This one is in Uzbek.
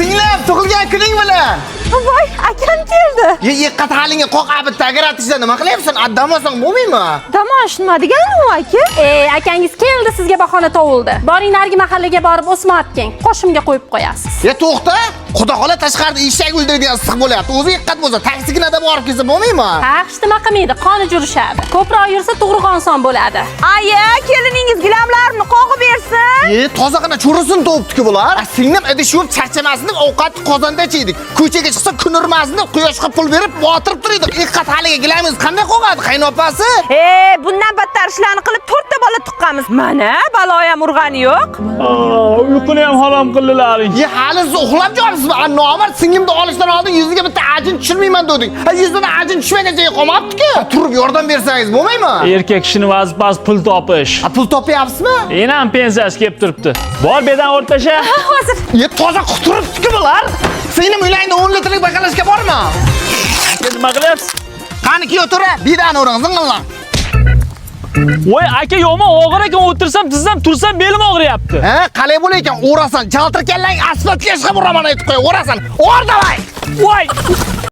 Singlim, tug'ilgan kuning bilan. Voy, akam keldi. Yiqqat halingga qo'qab tagiratishda nima qilyapsan? Addamasang bo'lmaymi? Dam olish nima degani u aka? Akangiz keldi, sizga bahona tovuldi. Boring narigi mahallaga borib o'sma opking. Qo'shimga qo'yib qo'yasiz. To'xta. Xudo xola tashqarida eshak o'ldiradigan issiq bo'lyapti. O'zi yiqqat bo'lsa, taksiginada borib kelsa bo'lmaymi? Nima qilmaydi, qoni jurishadi. Ko'proq yursa tug'ruq oson bo'ladi. Aya, keliningiz gilamlarni qo'g'ib bersin. Tozagina cho'risin to'ptiki bular. Singlim idish yuvib charchamasin deb ovqatni qozonda cheydik. Ko'chaga chiqsa kun urmasin deb quyoshga pul berib botirib turdik. Yiqqat haliga gilamiz qanday qo'g'adi qaynopasi? Bundan battar ishlarni qilib 4 ta bola tuqqamiz. Mana baloyam urg'ani yo'q. Uyquni ham harom qildilaring. Hali siz uxlab jopsizmi? Nomard singlimni olishdan oldin yuziga bitta ajin tushirmayman dedik. Yuzidan ajin tushmaguncha qolmabdi-ku. Turib yordam bersangiz bo'lmaymi? Erkak kishining vazifasi pul topish. Pul topyapsizmi? Enam pensiyasi kelib turibdi. Bor bedan o'rtasha. Hozir. Toza quturibdi-ku bular. Singlim uylarni 10 litrlik bakalashga bormi? Nima qilyapsiz? Qani kiyo tura, bidan o'ring, zing'illang. Voy, aka yomon og'ir ekan, o'tirsam, tizsam, tursam belim og'riyapti. Qalay bo'lar ekan, o'rasan, jaltir kallang asfalt yashqa buraman aytib qo'y, o'rasan. O'r davay. Voy!